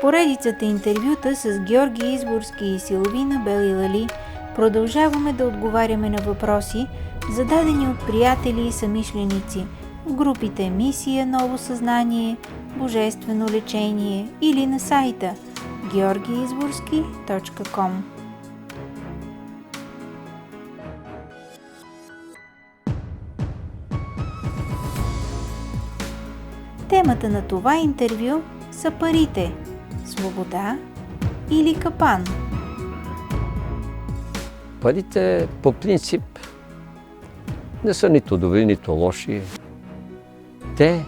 поредицата интервюта с Георги Изборски и Силвина Белилали продължаваме да отговаряме на въпроси, зададени от приятели и самишленици в групите Мисия Ново съзнание, Божествено лечение или на сайта georgiizborski.com. Темата на това интервю са парите, свобода или капан. Парите по принцип не са нито добри, нито лоши. Те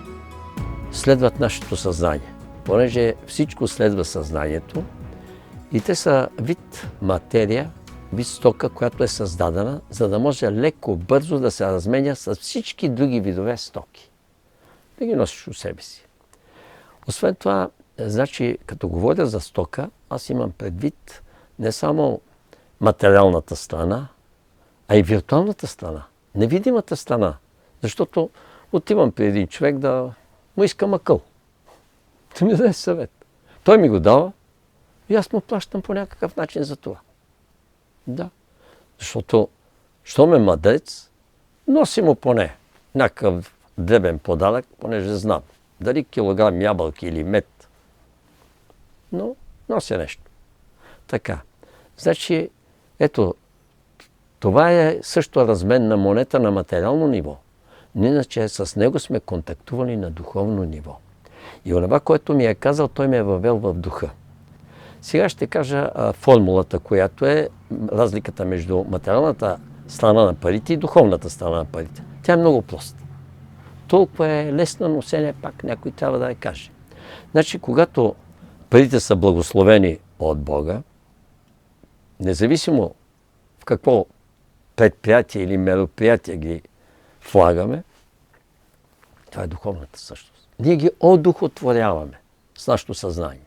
следват нашето съзнание, понеже всичко следва съзнанието и те са вид материя, вид стока, която е създадена, за да може леко, бързо да се разменя с всички други видове стоки. Да ги носиш у себе си. Освен това, значи, като говоря за стока, аз имам предвид не само материалната страна, а и виртуалната страна, невидимата страна. Защото отивам при един човек да му иска акъл. Да ми даде съвет. Той ми го дава и аз му плащам по някакъв начин за това. Да. Защото, щом е мъдрец, носи му поне някакъв дребен подарък, понеже знам. Дали килограм ябълки или мед. Но нося нещо. Така. Значи, ето, това е също размен на монета на материално ниво. Иначе с него сме контактували на духовно ниво. И онова, което ми е казал, той ме е въвел в духа. Сега ще кажа формулата, която е разликата между материалната страна на парите и духовната страна на парите. Тя е много проста. Толкова е лесна, но все пак някой трябва да я каже. Значи, когато парите са благословени от Бога, независимо в какво предприятие или мероприятие ги влагаме, това е духовната същност. Ние ги одухотворяваме с нашето съзнание.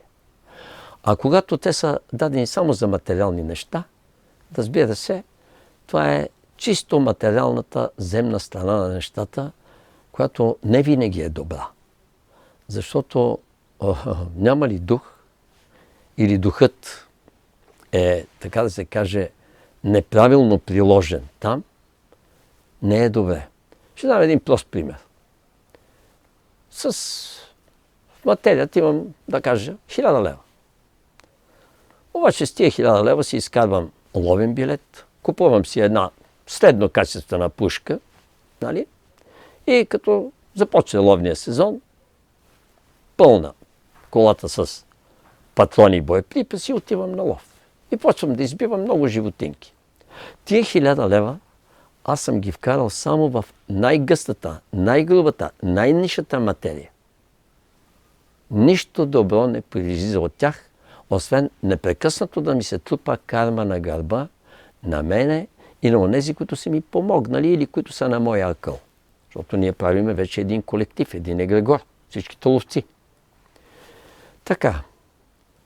А когато те са дадени само за материални неща, разбира се, това е чисто материалната земна страна на нещата, която не винаги е добра. Защото няма ли дух или духът е, така да се каже, неправилно приложен там, не е добре. Ще дам един прост пример. С материята имам, да кажа, 1000 лева. Обаче с тия 1000 лева си изкарвам ловен билет, купувам си една средно качествена пушка, нали? И като започне ловния сезон, пълна колата с патрони и боеприпаси, отивам на лов. И почвам да избивам много животинки. Тия 1000 лева аз съм ги вкарал само в най-гъстата, най-грубата, най-нишата материя. Нищо добро не произлиза от тях, освен непрекъснато да ми се трупа карма на гърба, на мене и на онези, които са ми помогнали или които са на моя акъл. Защото ние правиме вече един колектив, един егрегор, всичките ловци. Така,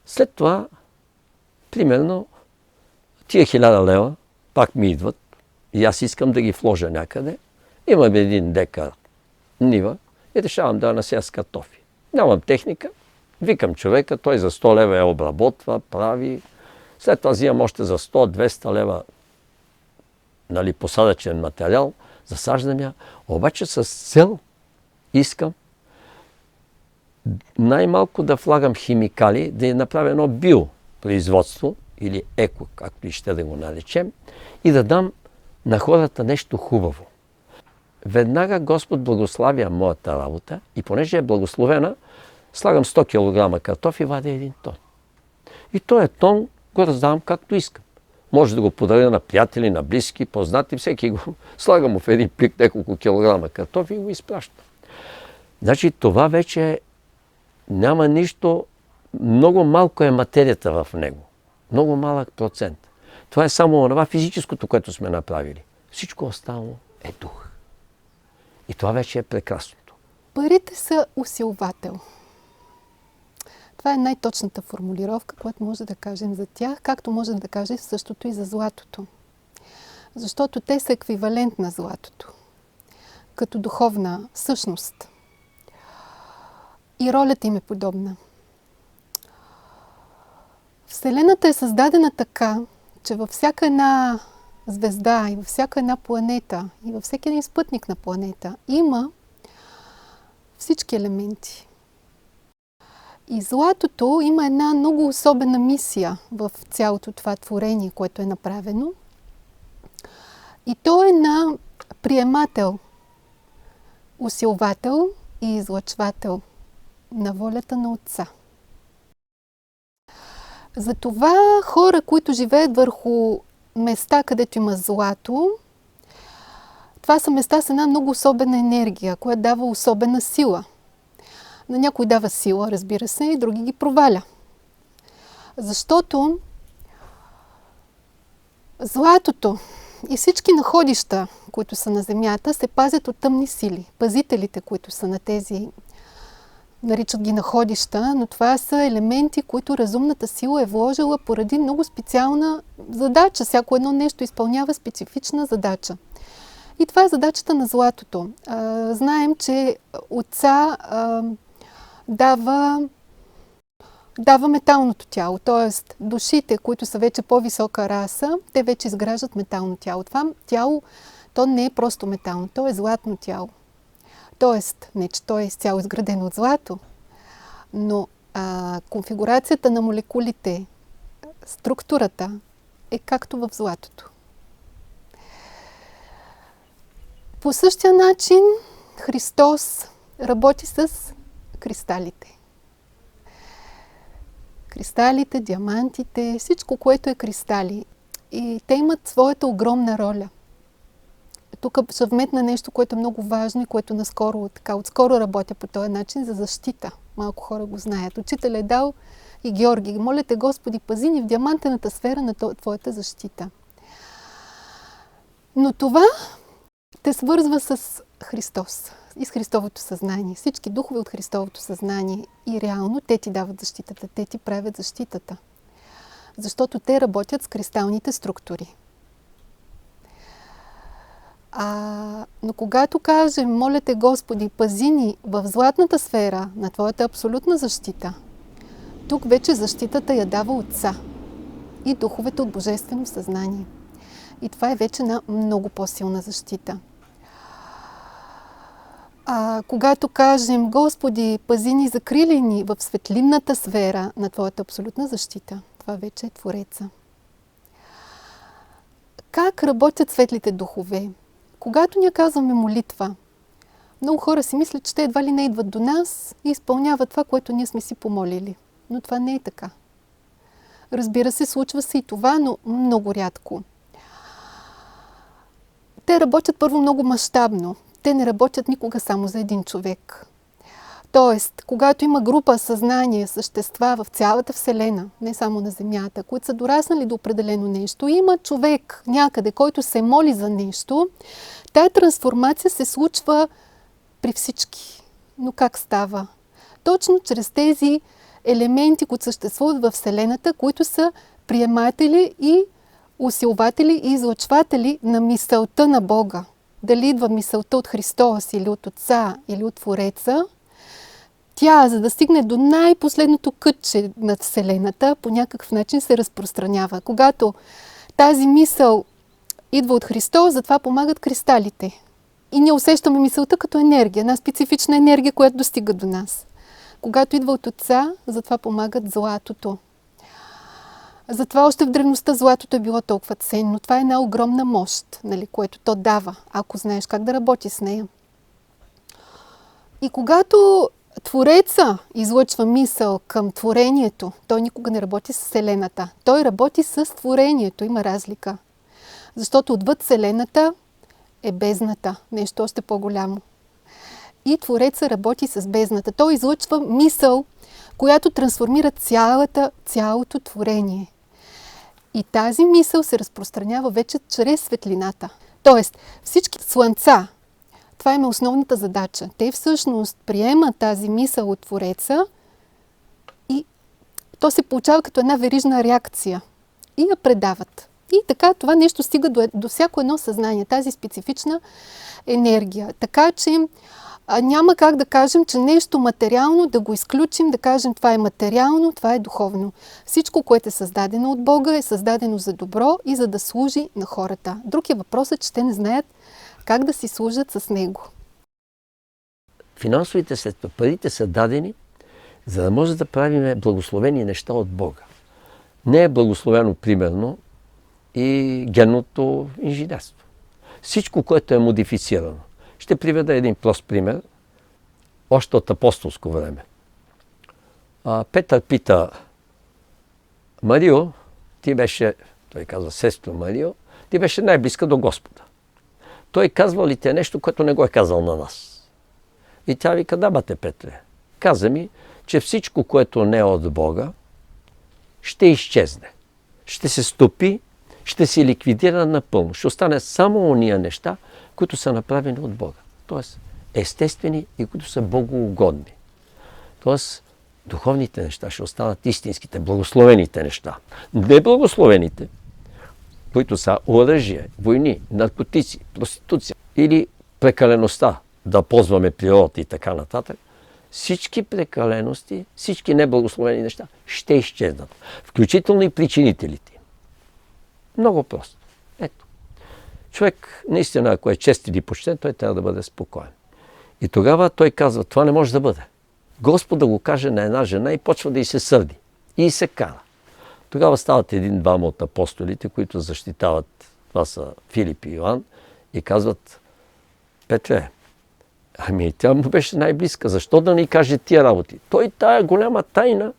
след това, примерно, тия 1000 лева пак ми идват и аз искам да ги вложа някъде. Имам 1 декар нива и решавам да насея с картофи. Нямам техника, викам човека, той за 100 лева я обработва, прави. След това взимам още за 100-200 лева посадъчен материал, засаждам я, обаче с цел искам най-малко да влагам химикали, да я направя едно биопроизводство или еко, както и ще да го наречем, и да дам на хората нещо хубаво. Веднага Господ благославя моята работа и понеже е благословена, слагам 100 кг картофи и вадя 1 тон. И този тон го раздавам както искам. Може да го подаря на приятели, на близки, познати, всеки го слагам му в един плик няколко килограма картофи и го изпращам. Значи това вече няма нищо, много малко е материята в него. Много малък процент. Това е само това физическото, което сме направили. Всичко останало е дух. И това вече е прекрасното. Парите са усилвател. Това е най-точната формулировка, която може да кажем за тях, както може да кажем същото и за златото. Защото те са еквивалент на златото, като духовна същност. И ролята им е подобна. Вселената е създадена така, че във всяка една звезда и във всяка една планета и във всеки един спътник на планета има всички елементи. И златото има една много особена мисия в цялото това творение, което е направено. И то е на приемател, усилвател и излъчвател на волята на Отца. Затова хора, които живеят върху места, където има злато, това са места с една много особена енергия, която дава особена сила. На някой дава сила, разбира се, и други ги проваля. Защото златото и всички находища, които са на земята, се пазят от тъмни сили. Пазителите, които са на тези, наричат ги находища, но това са елементи, които разумната сила е вложила поради много специална задача. Всяко едно нещо изпълнява специфична задача. И това е задачата на златото. Знаем, че Отца дава металното тяло, т.е. душите, които са вече по-висока раса, те вече изграждат метално тяло. Това тяло, то не е просто метално, то е златно тяло. Тоест, не че то е изцяло изградено от злато, но конфигурацията на молекулите, структурата е както в златото. По същия начин Христос работи с кристалите. Кристалите, диамантите, всичко, което е кристали. И те имат своята огромна роля. Тук ще вметна нещо, което е много важно и което отскоро работя по този начин за защита. Малко хора го знаят. Учителят е дал и Георги: моля те, Господи, пази ни в диамантената сфера на твоята защита. Но това те свързва с Христос и с Христовото съзнание. Всички духове от Христовото съзнание. И реално те ти дават защитата, те ти правят защитата. Защото те работят с кристалните структури. Но когато кажем, моля те, Господи, пази ни в златната сфера на твоята абсолютна защита, тук вече защитата я дава Отца и духовете от Божествено съзнание. И това е вече една много по-силна защита. Когато кажем, Господи, пази ни, закрили ни в светлинната сфера на твоята абсолютна защита, това вече е Твореца. Как работят светлите духове? Когато ние казваме молитва, много хора си мислят, че те едва ли не идват до нас и изпълняват това, което ние сме си помолили. Но това не е така. Разбира се, случва се и това, но много рядко. Те работят първо много мащабно. Те не работят никога само за един човек. Тоест, когато има група съзнание, същества в цялата Вселена, не само на Земята, които са дораснали до определено нещо, има човек някъде, който се моли за нещо, тая трансформация се случва при всички. Но как става? Точно чрез тези елементи, които съществуват в Вселената, които са приематели и усилватели и излъчватели на мисълта на Бога. Дали идва мисълта от Христос или от Отца или от Твореца, тя, за да стигне до най-последното кътче над Вселената, по някакъв начин се разпространява. Когато тази мисъл идва от Христос, затова помагат кристалите. И ние усещаме мисълта като енергия, една специфична енергия, която достига до нас. Когато идва от Отца, затова помагат златото. Затова още в древността златото е било толкова ценно. Това е една огромна мощ, което то дава, ако знаеш как да работи с нея. И когато Твореца излъчва мисъл към творението, той никога не работи с Вселената. Той работи с творението. Има разлика. Защото отвъд Вселената е бездната. Нещо още по-голямо. И Твореца работи с бездната. Той излъчва мисъл, която трансформира цялото творение. И тази мисъл се разпространява вече чрез светлината. Тоест, всички слънца, това е основната задача. Те всъщност приемат тази мисъл от Твореца и то се получава като една верижна реакция. И я предават. И така това нещо стига до всяко едно съзнание, тази специфична енергия. Така че Няма как да кажем, че нещо материално, да го изключим, да кажем това е материално, това е духовно. Всичко, което е създадено от Бога, е създадено за добро и за да служи на хората. Друг е въпросът, че те не знаят как да си служат с него. Финансовите средства, парите са дадени, за да може да правим благословени неща от Бога. Не е благословено, примерно, и генното инженерство. Всичко, което е модифицирано. Ще приведа един прост пример, още от апостолско време. Петър пита Марио, той казва, сестро Марио, ти беше най-близка до Господа. Той казва ли те нещо, което не го е казал на нас? И тя вика, да, бате Петре, каза ми, че всичко, което не е от Бога, ще изчезне. Ще се стопи, ще се ликвидира напълно. Ще остане само ония неща, които са направени от Бога. Тоест, естествени и които са богоугодни. Тоест, духовните неща ще останат истинските, благословените неща. Неблагословените, които са оръжие, войни, наркотици, проституция или прекалеността, да ползваме природата и така нататък, всички прекалености, всички неблагословени неща ще изчезнат. Включително и причинителите. Много просто. Ето. Човек, наистина, ако е чест или почтен, той трябва да бъде спокоен. И тогава той казва, това не може да бъде. Господ да го каже на една жена и почва да й се сърди. И се кара. Тогава стават един-двама от апостолите, които защитават, това са Филип и Йоан, и казват, Петре, тя му беше най-близка. Защо да ни каже тия работи? Той тая голяма тайна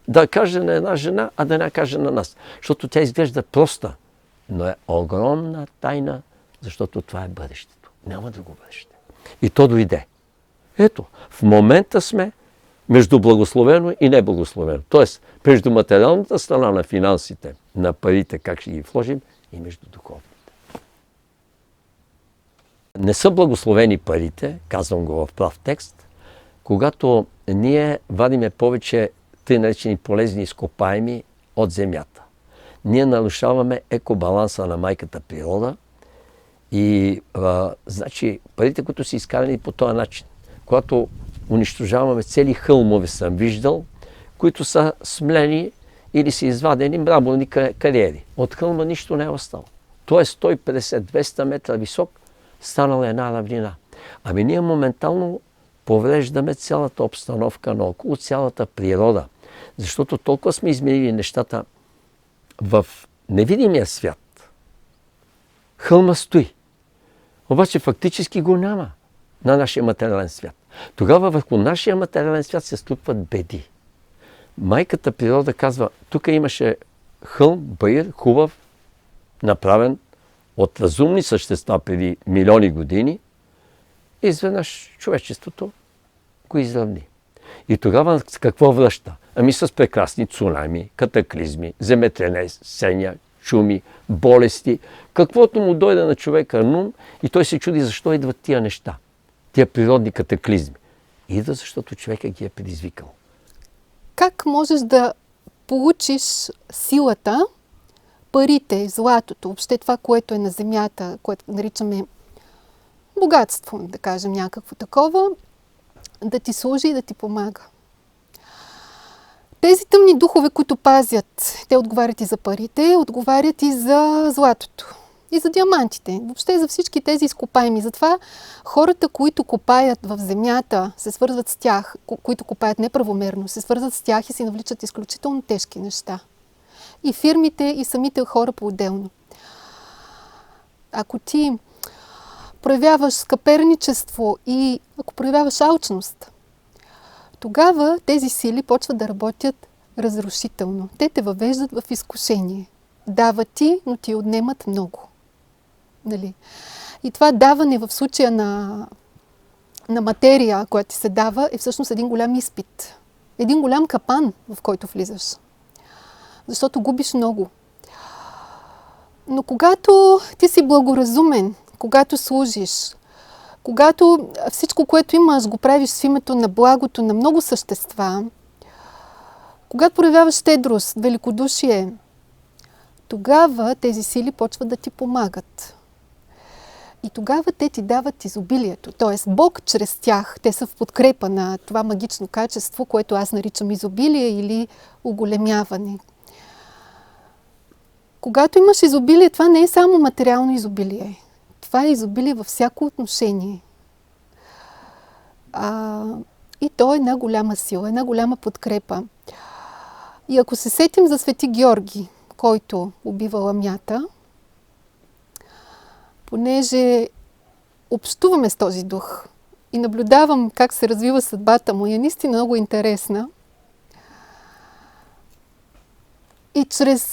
да каже на една жена, а да не каже на нас. Защото тя изглежда проста, но е огромна тайна, защото това е бъдещето. Няма друго бъдеще. И то дойде. Ето, в момента сме между благословено и неблагословено. Тоест, между материалната страна на финансите, на парите, как ще ги вложим, и между духовните. Не са благословени парите, казвам го в прав текст, когато ние вадиме повече тъй наречени полезни изкопаеми от земята. Ние нарушаваме екобаланса на майката природа и значи парите, които са изкарани по този начин, когато унищожаваме цели хълмове, съм виждал, които са смлени или са извадени мраморни кариери. От хълма нищо не е остало. Той е 150-200 метра висок, станала една равнина. Ами ние моментално повреждаме цялата обстановка наоколо, цялата природа. Защото толкова сме изменили нещата в невидимия свят. Хълма стои. Обаче фактически го няма на нашия материален свят. Тогава върху нашия материален свят се струпват беди. Майката природа казва, тук имаше хълм, баир, хубав, направен от разумни същества преди милиони години, и изведнъж човечеството го изравни. И тогава какво връща? Ами с прекрасни цунами, катаклизми, земетресения, чуми, болести, каквото му дойде на човека ум, и той се чуди защо идват тия неща, тия природни катаклизми. Идва, защото човека ги е предизвикал. Как можеш да получиш силата, парите, златото, въобще това, което е на земята, което наричаме богатство, да кажем някакво такова, да ти служи и да ти помага? Тези тъмни духове, които пазят, те отговарят и за парите, отговарят и за златото, и за диамантите, въобще за всички тези изкопаеми. Затова хората, които копаят в земята, се свързват с тях, които копаят неправомерно, се свързват с тях и си навличат изключително тежки неща. И фирмите, и самите хора по-отделно. Ако ти проявяваш скъперничество и ако проявяваш алчност, тогава тези сили почват да работят разрушително. Те те въвеждат в изкушение. Дават ти, но ти отнемат много. Нали? И това даване в случая на материя, която ти се дава, е всъщност един голям изпит. Един голям капан, в който влизаш. Защото губиш много. Но когато ти си благоразумен, когато служиш, когато всичко, което имаш, го правиш в името на благото на много същества, когато проявяваш щедрост, великодушие, тогава тези сили почват да ти помагат. И тогава те ти дават изобилието. Тоест Бог чрез тях, те са в подкрепа на това магично качество, което аз наричам изобилие или оголемяване. Когато имаш изобилие, това не е само материално изобилие. Това е изобилие във всяко отношение. И то е една голяма сила, една голяма подкрепа. И ако се сетим за Свети Георги, който убива ламята, понеже общуваме с този дух и наблюдавам как се развива съдбата му, е наистина много интересна. И чрез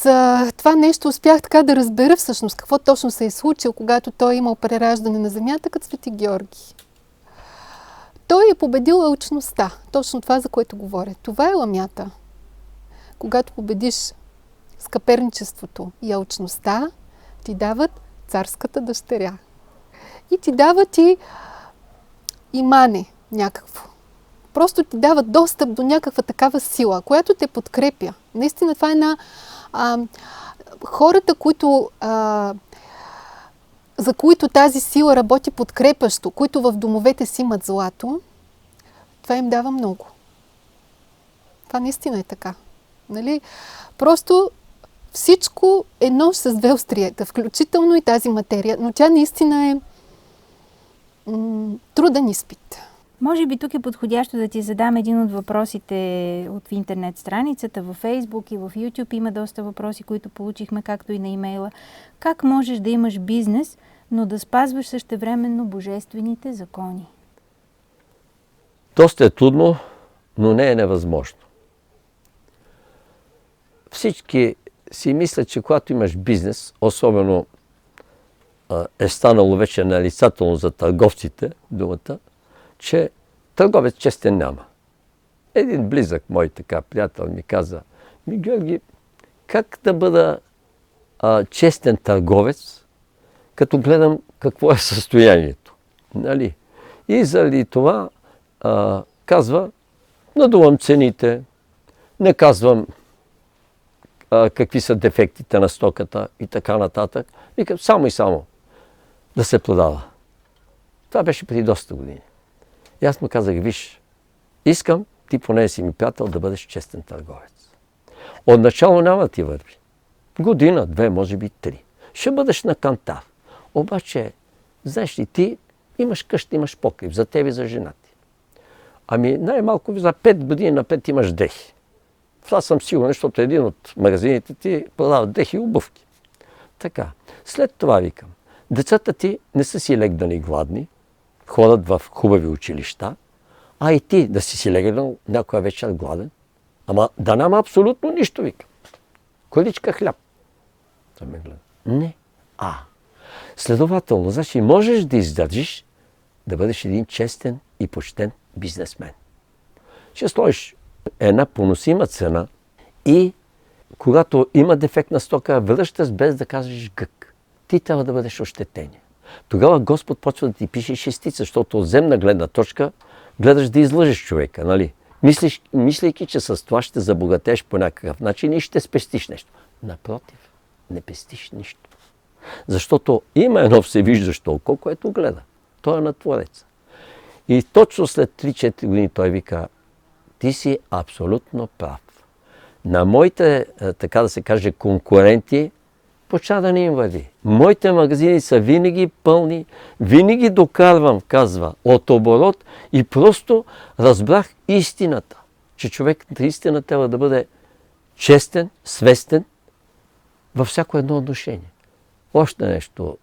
това нещо успях така да разбера всъщност какво точно се е случило, когато той е имал прераждане на земята като Свети Георги. Той е победил алчността. Точно това, за което говоря. Това е ламята. Когато победиш скъперничеството и алчността, ти дават царската дъщеря. И ти дават и имане някакво. Просто ти дават достъп до някаква такава сила, която те подкрепя. Наистина това е една... хората, за които тази сила работи подкрепащо, които в домовете си имат злато, това им дава много. Това наистина е така. Нали? Просто всичко е нож с две остриета, включително и тази материя, но тя наистина е труден изпит. Може би тук е подходящо да ти задам един от въпросите от интернет страницата, във Фейсбук и в YouTube. Има доста въпроси, които получихме, както и на имейла. Как можеш да имаш бизнес, но да спазваш същевременно божествените закони? Доста е трудно, но не е невъзможно. Всички си мислят, че когато имаш бизнес, особено е станало вече нарицателно за търговците, думата, че търговец честен няма. Един близък мой така приятел ми каза: Георги, как да бъда честен търговец, като гледам какво е състоянието? Нали? И заради това казва, надувам цените, не казвам какви са дефектите на стоката и така нататък. Викам само и само да се продава. Това беше преди доста години. И аз му казах: виж, искам ти, поне си ми приятел, да бъдеш честен търговец. Отначало няма да ти върви. Година, две, може би три. Ще бъдеш на кантар. Обаче, знаеш ли, ти имаш къща, имаш покрив за тебе и за жена ти. Ами най-малко за 5 години напред имаш дрехи. Това съм сигурен, защото един от магазините ти продава дрехи и обувки. Така. След това викам: децата ти не са си легнали гладни, ходят в хубави училища, а и ти да си легнал някоя вечер гладен. Ама да няма абсолютно нищо, викам. Количка хляб. Той ме гледа. Не. Следователно, значи можеш да издържиш да бъдеш един честен и почтен бизнесмен. Ще сложиш една поносима цена и когато има дефектна стока, връщаш без да кажеш гък. Ти трябва да бъдеш ощетение. Тогава Господ почва да ти пише шестица, защото от земна гледна точка гледаш да излъжеш човека, нали? Мислейки, че с това ще забогатееш по някакъв начин и ще спестиш нещо. Напротив, не пестиш нищо. Защото има едно всевиждащо око, което гледа. Той е на Твореца. И точно след 3-4 години той вика: ти си абсолютно прав. На моите, така да се каже, конкуренти почва да не им върви. Моите магазини са винаги пълни, винаги докарвам, казва, от оборот и просто разбрах истината, че човек наистина трябва да бъде честен, свестен във всяко едно отношение. Още нещо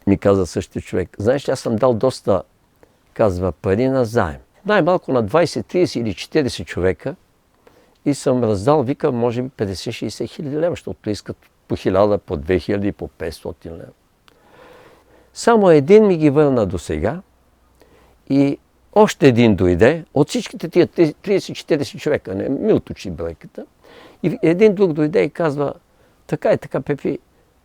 ми каза същия човек. Знаеш, аз съм дал доста, казва, пари на заем. Най-малко на 20, 30 или 40 човека и съм раздал, вика, може би 50-60 хиляди лева, защото искат по 1000, по 2000, по 500 лева. Само един ми ги върна до сега и още един дойде от всичките тия 30-40 човека, не ми уточи бройката. И един друг дойде и казва: така и така, Пепи,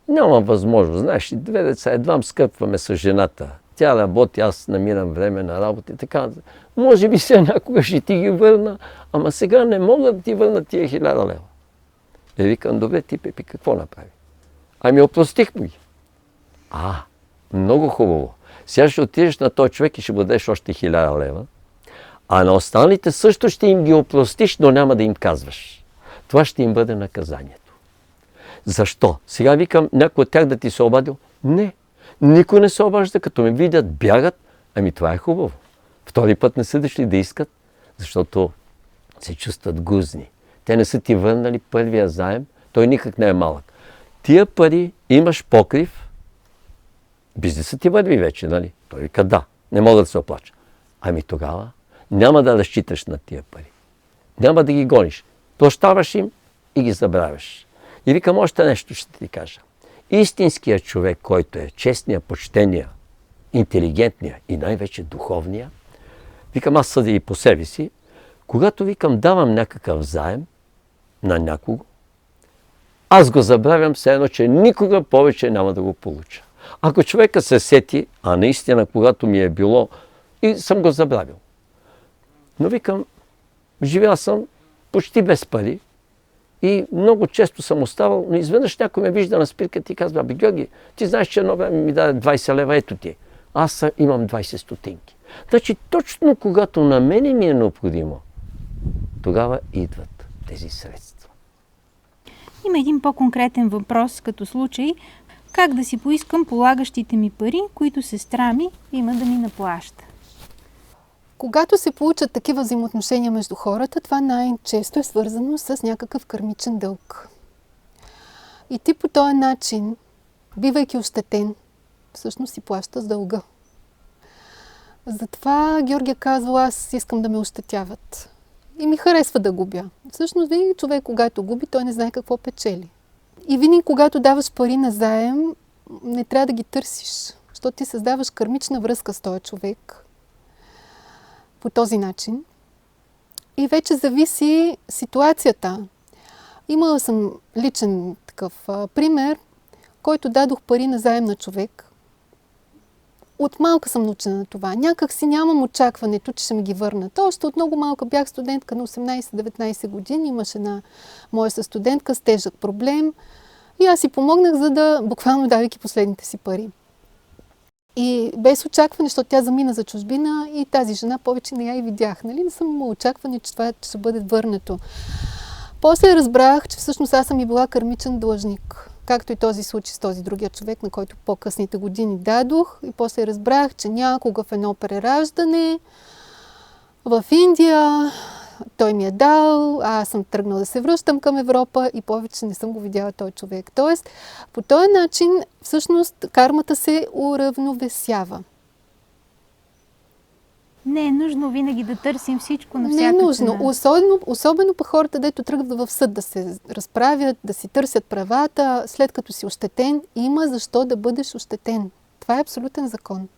нямам възможност. Знаеш ли, 2 деца, едва скърпваме с жената. Тя работи, аз намирам време на работа и така. Може би сега някога ще ти ги върна, ама сега не мога да ти върна тия 1000 лева. И викам: добре, ти, Пепи, какво направи? Ами опростих му ги. много хубаво. Сега ще отидеш на този човек и ще му дадеш още 1000 лева, а на останалите също ще им ги опростиш, но няма да им казваш. Това ще им бъде наказанието. Защо? Сега викам някой от тях да ти се обадил? Не. Никой не се обажда, като ме видят, бягат. Ами това е хубаво. Втори път не са дошли да искат, защото се чувстват гузни. Те не са ти върнали първия заем, той никак не е малък. Тия пари имаш покрив, бизнесът ти върви вече, нали? Той вика да, не мога да се оплача. Ами тогава няма да разчиташ на тия пари. Няма да ги гониш. Прощаваш им и ги забравяш. И викам още нещо ще ти кажа. Истинският човек, който е честния, почтения, интелигентния и най-вече духовния, викам аз съдя и по себе си, когато викам давам някакъв заем на някого, аз го забравям все едно, че никога повече няма да го получа. Ако човека се сети, а наистина когато ми е било, и съм го забравил. Но викам, живял съм почти без пари и много често съм оставал, но изведнъж някой ме вижда на спирката и казва, абе Георги, ти знаеш, че едно време ми даде 20 лева, ето ти. Аз имам 20 стотинки. Значи точно когато на мене ми е необходимо, тогава идват тези средства. Има един по-конкретен въпрос като случай. Как да си поискам полагащите ми пари, които сестра ми има да ми наплаща? Когато се получат такива взаимоотношения между хората, това най-често е свързано с някакъв кармичен дълг. И ти по този начин, бивайки ощетен, всъщност си плаща с дълга. Затова Георгия казва, аз искам да ме ощетяват. И ми харесва да губя. Всъщност винаги човек, когато губи, той не знае какво печели. И винаги, когато даваш пари на заем, не трябва да ги търсиш, защото ти създаваш кармична връзка с този човек по този начин. И вече зависи ситуацията. Имала съм личен такъв пример, който дадох пари на заем на човек. От малка съм научена на това. Някак си нямам очакването, че ще ми ги върнат. Още от много малка бях студентка на 18-19 години. Имаше една моя състудентка с тежък проблем. И аз си помогнах, за да буквално давайки последните си пари. И без очакване, защото тя замина за чужбина и тази жена повече не я и видях. Нали? Не съм имала очакване, че това ще бъде върнато. После разбрах, че всъщност аз съм и била кармичен длъжник. Както и този случай с този другия човек, на който по-късните години дадох. И после разбрах, че някога в едно прераждане в Индия той ми е дал, аз съм тръгнала да се връщам към Европа и повече не съм го видяла този човек. Тоест, по този начин всъщност кармата се уравновесява. Не е нужно винаги да търсим всичко на всяка цена. Не е нужно. Цена. Особено по хората, дето тръгват в съд да се разправят, да си търсят правата, след като си ощетен, има защо да бъдеш ощетен. Това е абсолютен закон.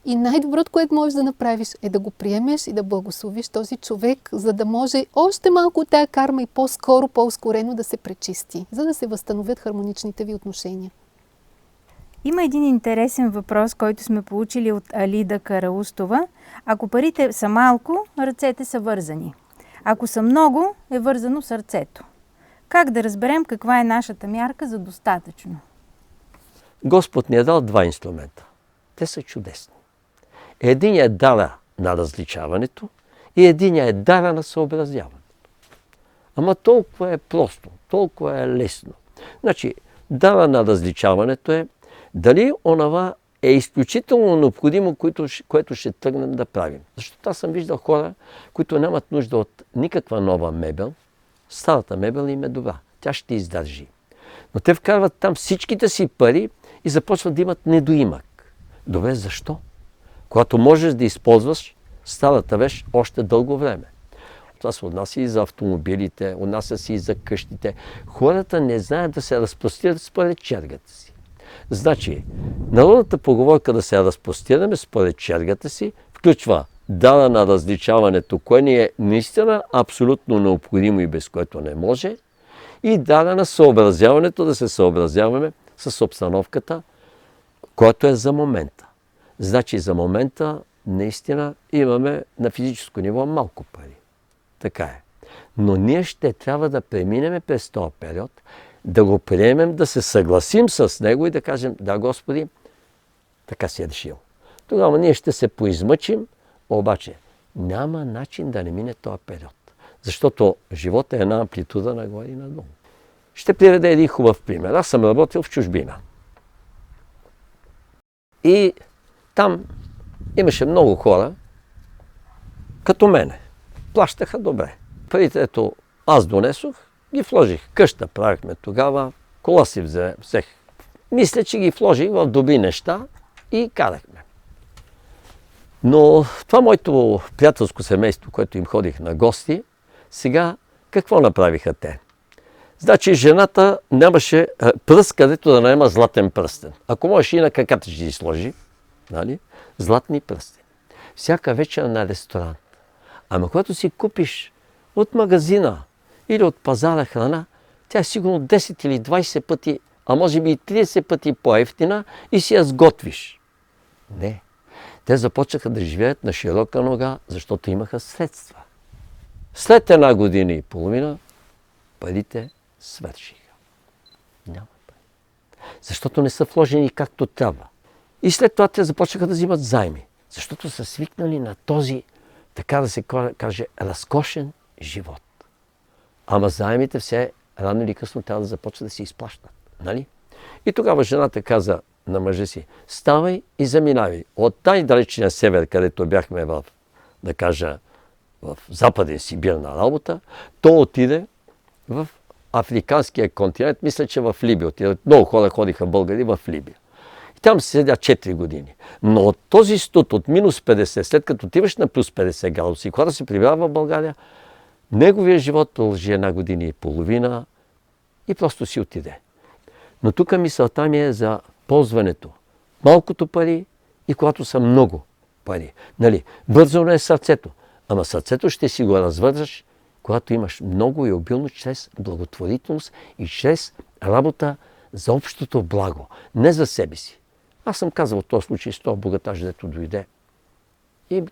И най-доброто, което можеш да направиш, е да го приемеш и да благословиш този човек, за да може още малко от тая карма и по-скоро, по-ускорено да се пречисти, за да се възстановят хармоничните ви отношения. Има един интересен въпрос, който сме получили от Алида Караустова. Ако парите са малко, ръцете са вързани. Ако са много, е вързано сърцето. Как да разберем каква е нашата мярка за достатъчно? Господ ни е дал два инструмента. Те са чудесни. Единият е дара на различаването и единият е дара на съобразяването. Ама толкова е просто, толкова е лесно. Значи, дара на различаването е дали онова е изключително необходимо, което ще тръгнем да правим. Защото аз съм виждал хора, които нямат нужда от никаква нова мебел. Старата мебел им е добра. Тя ще издържи. Но те вкарват там всичките си пари и започват да имат недоимък. Добре, защо? Когато можеш да използваш старата вещ още дълго време. Това се отнася и за автомобилите, отнася се и за къщите. Хората не знаят да се разпростират според чергата си. Значи, народната поговорка да се разпростираме според чергата си включва дара на различаването, кое ни е наистина абсолютно необходимо и без което не може, и дара на съобразяването, да се съобразяваме с обстановката, която е за момента. Значи за момента наистина имаме на физическо ниво малко пари. Така е. Но ние ще трябва да преминем през този период, да го приемем, да се съгласим с него и да кажем, да, Господи, така си е решил. Тогава ние ще се поизмъчим, обаче няма начин да не мине този период. Защото живота е една амплитуда нагоре и надолу. Ще приведа един хубав пример. Аз съм работил в чужбина. И там имаше много хора, като мене. Плащаха добре. Парите, ето, аз донесох, ги вложих. Къща правихме тогава, кола си взех. Мисля, че ги вложих в добри неща и карахме. Но това моето приятелско семейство, което им ходих на гости, сега какво направиха те? Значи жената нямаше пръст, където да няма златен пръстен. Ако можеш и на краката ще ги сложи, нали? Златни пръстени. Всяка вечер на ресторант. Ама когато си купиш от магазина или от пазара храна, тя е сигурно 10 или 20 пъти, а може би и 30 пъти по-евтина и си я сготвиш. Не. Те започнаха да живеят на широка нога, защото имаха средства. След 1 година и половина парите свършиха. Няма пари. Защото не са вложени както трябва. И след това те започнаха да взимат заеми. Защото са свикнали на този, така да се каже, разкошен живот. Ама заемите все рано или късно трябва да започнат да се изплащат. Нали? И тогава жената каза на мъжа си: ставай и заминавай. От най-далечния север, където бяхме в Западен Сибир на работа, то отиде в африканския континент, мисля, че в Либия отиде. Много хора ходиха българи в Либия. И там се седя 4 години. Но от този студ, от минус 50, след като отиваш на плюс 50 градуса и хора се прибират в България, неговия живот продължи 1 година и половина и просто си отиде. Но тук мисълта ми е за ползването. Малкото пари и когато са много пари. Нали? Бързо е сърцето. Ама сърцето ще си го развързаш, когато имаш много и обилно, чрез благотворителност и чрез работа за общото благо. Не за себе си. Аз съм казал в този случай с този богатаж, дето дойде. И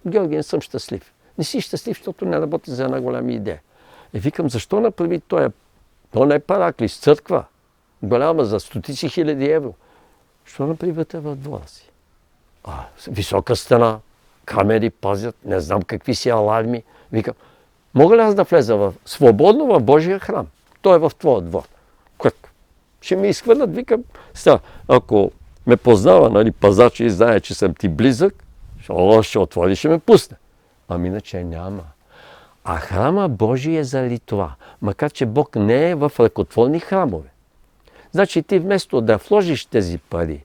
Георги, не съм щастлив. Не си щастлив, защото не работи за една голяма идея. И викам, защо направи той? То не е параклис, църква. Голяма за стотици хиляди евро. Що направи вътре в двора си? Висока стена, камери пазят, не знам какви си аларми. Викам, мога ли аз да влеза свободно в Божия храм? Той е в твоя двор. Ще ми изхвърлят, викам, ако ме познава, нали, пазача и знае, че съм ти близък, ще отвори, ще ме пусне. Ами иначе няма. А храма Божий е заради това. Макар че Бог не е в ръкотворни храмове. Значи ти вместо да вложиш тези пари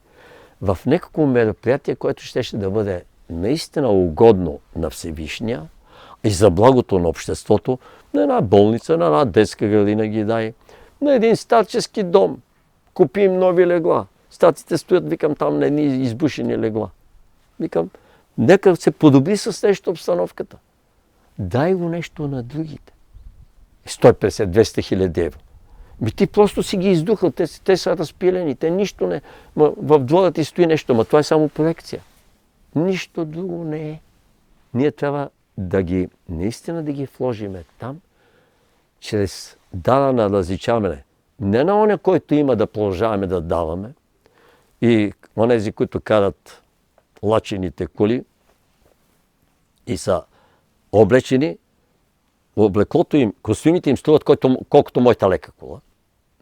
в някакво мероприятие, което ще да бъде наистина угодно на Всевишния и за благото на обществото, на една болница, на една детска градина ги дай, на един старчески дом, купи им нови легла. Статите стоят, викам, там на едни избушени легла. Викам, нека се подобри с нещо обстановката. Дай го нещо на другите. 150-200 хиляди евро. Ти просто си ги издухал, те са разпилени, те нищо не... В двора ти стои нещо, но това е само проекция. Нищо друго не е. Ние трябва наистина да ги вложиме там, чрез дара на различаване. Не на оня, който има да продължаваме да даваме, и онези, които карат лачените коли и са облечени, облеклото им, костюмите им струват колкото моята лека кола,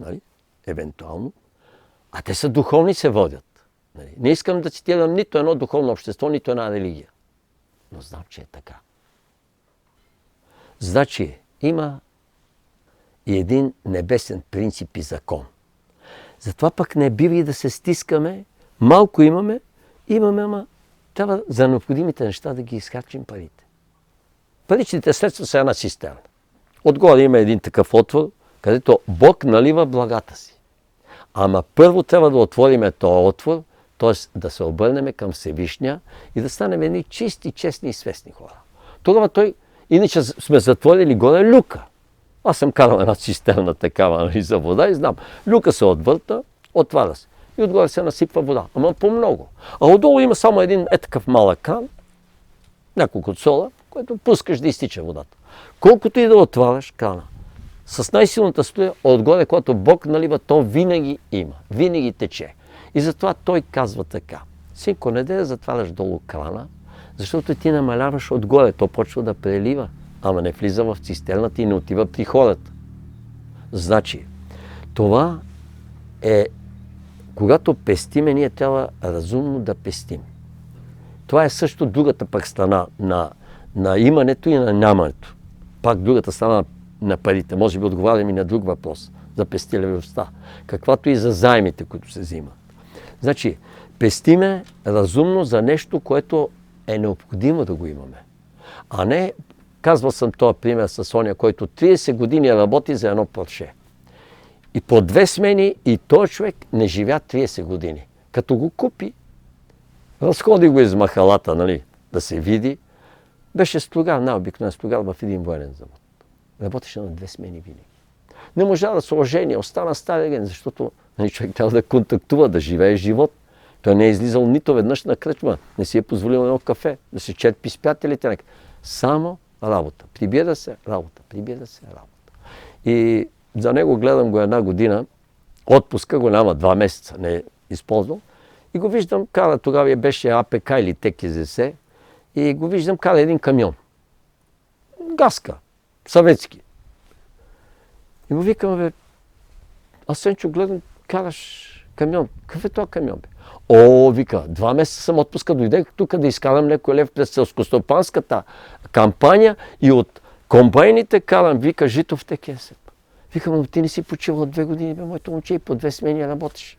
нали? Евентуално, а те са духовни, се водят. Нали? Не искам да цитирам нито едно духовно общество, нито една религия. Но знам, че е така. Значи, има и един небесен принцип и закон. Затова пък не бива и да се стискаме. Малко имаме, ама трябва за необходимите неща да ги изхарчим парите. Паричните средства са една система. Отгоре има един такъв отвор, където Бог налива благата си. Ама първо трябва да отвориме този отвор, т.е. да се обърнем към Всевишния и да станем едни чисти, честни и свестни хора. Тогава иначе сме затворили горе люка. Аз съм карал една цистерна такава за вода и знам. Люка се отвърта, отваря се. И отгоре се насипва вода. Ама по-много. А отдолу има само един такъв малък кран, няколко цола, което пускаш да изтича водата. Колкото и да отваряш крана, с най-силната струя, отгоре, когато Бог налива, то винаги има. Винаги тече. И затова той казва така. Синко, не да затваряш долу крана, защото ти намаляваш отгоре, то почва да прелива, ама не влиза в цистерната и не отива при хората. Значи, това е, когато пестиме, ние трябва разумно да пестим. Това е също другата пък страна на имането и на нямането. Пак другата страна на парите. Може би отговарям и на друг въпрос за пестеливостта, каквато и за заемите, които се взимат. Значи, пестиме разумно за нещо, което е необходимо да го имаме. А не, казвал съм този пример с Соня, който 30 години работи за едно парче. И по 2 смени и този човек не живя 30 години. Като го купи, разходи го из махалата, нали, да се види, беше слугар, най-обикновен слугар в един военен завод. Работеше на 2 смени винаги. Не можа да се ожени, остана старен, защото човек трябва да контактува, да живее живот. Той не е излизал нито веднъж на кръчма, не си е позволил едно кафе, да се черпи с приятелите. Само работа. Прибира се, работа. Прибира се, работа. И за него гледам го 1 година, отпуска го няма 2 месеца, не е използвал. И го виждам, кара, тогава беше АПК или ТКЗС, и го виждам, кара един камион. Гаска, съветски. И му викам, бе, Асенчо, гледам, караш камион. Какъв е това камион, бе? О, вика, 2 месеца съм отпуска, дойдех тук да изкарам някой лев през селскостопанската кампания и от комбайните карам, вика, жито в ТКС. Викам, ти не си почивал от 2 години, бе, моето момче, и по 2 смени работиш.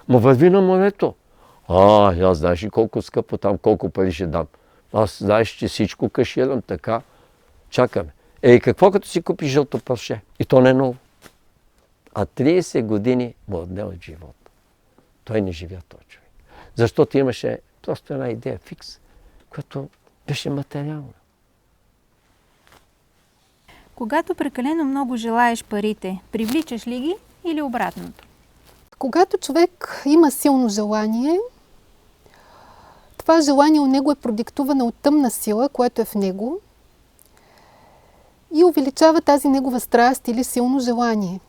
Ма върви на морето. Аз знаеш ли колко скъпо там, колко пари ще дам. Аз знаеш, че всичко каширам, така. Чакаме. Какво като си купиш жълто парче? И то не е ново. А 30 години му отнел живот. Той не живя този човек. Защото имаше просто една идея фикс, която беше материална. Когато прекалено много желаеш парите, привличаш ли ги или обратното? Когато човек има силно желание, това желание у него е продиктувано от тъмна сила, което е в него, и увеличава тази негова страст или силно желание.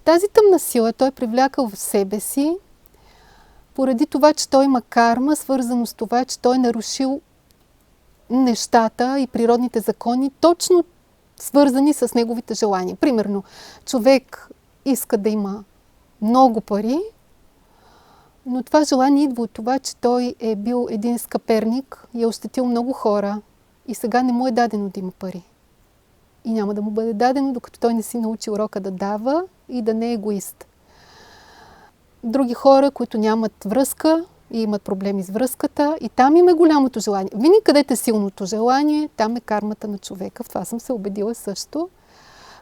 Тази тъмна сила той е привлякал в себе си, поради това, че той има карма, свързано с това, че той е нарушил нещата и природните закони, точно свързани с неговите желания. Примерно, човек иска да има много пари, но това желание идва от това, че той е бил един скъперник и е ощетил много хора и сега не му е дадено да има пари. И няма да му бъде дадено, докато той не си научи урока да дава и да не е егоист. Други хора, които нямат връзка и имат проблеми с връзката, и там има голямото желание. Винаги където е силното желание, там е кармата на човека. В това съм се убедила също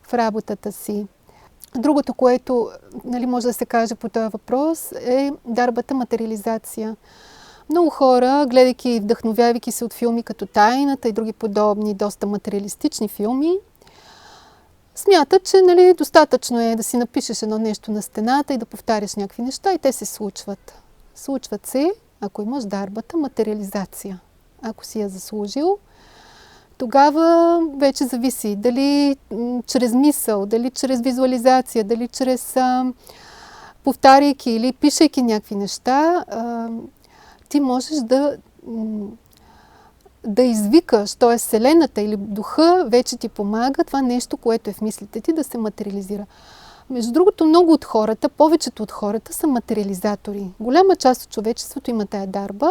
в работата си. Другото, което може да се каже по този въпрос, е дарбата материализация. Много хора, гледайки и вдъхновявайки се от филми като Тайната и други подобни, доста материалистични филми, смятат, че достатъчно е да си напишеш едно нещо на стената и да повтаряш някакви неща и те се случват. Случват се, ако имаш дарбата материализация. Ако си я заслужил, тогава вече зависи дали чрез мисъл, дали чрез визуализация, дали чрез повтаряйки или пишейки някакви неща, ти можеш да извикаш, т.е. Вселената или духа вече ти помага това нещо, което е в мислите ти, да се материализира. Между другото, много от хората, повечето от хората са материализатори. Голяма част от човечеството има тая дарба,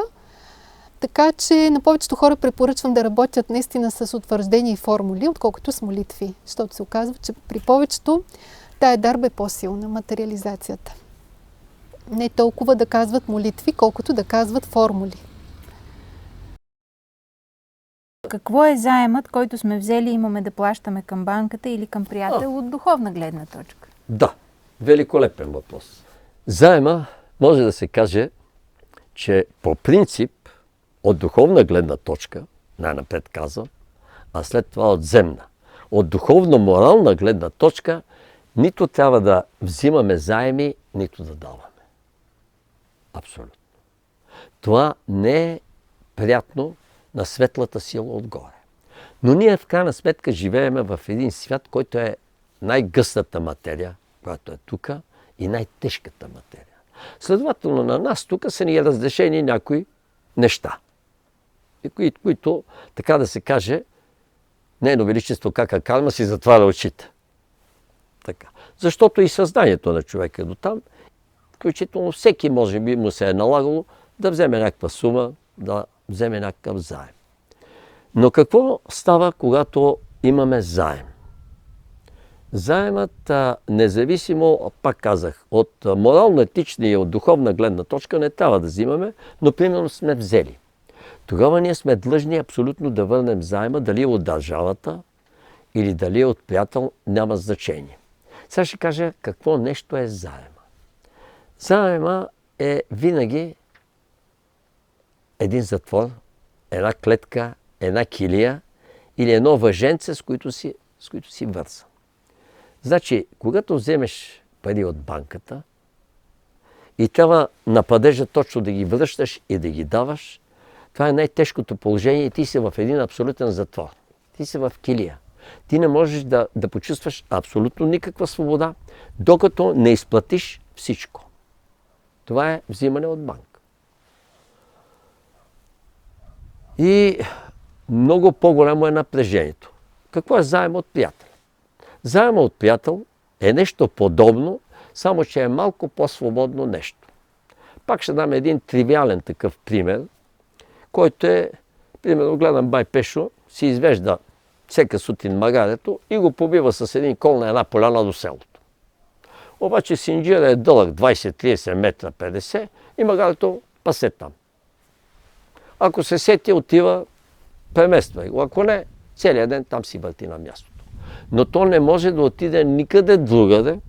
така че на повечето хора препоръчвам да работят наистина с утвърждения и формули, отколкото с молитви, защото се оказва, че при повечето тая дарба е по-силна, материализацията. Не толкова да казват молитви, колкото да казват формули. Какво е заемът, който сме взели и имаме да плащаме към банката или към приятел от духовна гледна точка? Да, великолепен въпрос. Заема може да се каже, че по принцип от духовна гледна точка, най-напред казвам, а след това от земна. От духовно-морална гледна точка нито трябва да взимаме заеми, нито да даваме. Абсолютно. Това не е приятно на светлата сила отгоре. Но ние в крайна сметка живеем в един свят, който е най-гъстата материя, която е тук, и най-тежката материя. Следователно на нас тук са ни разрешени някои неща, които, така да се каже, Нейно Величество Кака Карма си затваря очите. Така. Защото и съзнанието на човека до там, включително всеки може би му се е налагало да вземе някаква сума, да вземе някакъв заем. Но какво става, когато имаме заем? Заемът, независимо, пак казах, от морално-етична и от духовна гледна точка не трябва да взимаме, но примерно сме взели. Тогава ние сме длъжни абсолютно да върнем заема, дали от държавата или дали от приятел, няма значение. Сега ще кажа какво нещо е заема. Заема е винаги един затвор, една клетка, една килия или едно въженце, с които си вързан. Значи, когато вземеш пари от банката и трябва на падежа точно да ги връщаш и да ги даваш, това е най-тежкото положение и ти си в един абсолютен затвор. Ти си в килия. Ти не можеш да почувстваш абсолютно никаква свобода, докато не изплатиш всичко. Това е взимане от банка. И много по-голямо е напрежението. Какво е заем от приятел? Заема от приятел е нещо подобно, само че е малко по-свободно нещо. Пак ще дам един тривиален такъв пример, който е, примерно, гледам бай Пешо, си извежда всека сутрин магарето и го побива с един кол на една поляна до селото. Обаче синджира е дълъг 20-30 метра, 50 и магарето пасе там. Ако се сети, отива, премества го. Ако не, целият ден там си върти на мястото. Но то не може да отиде никъде другаде,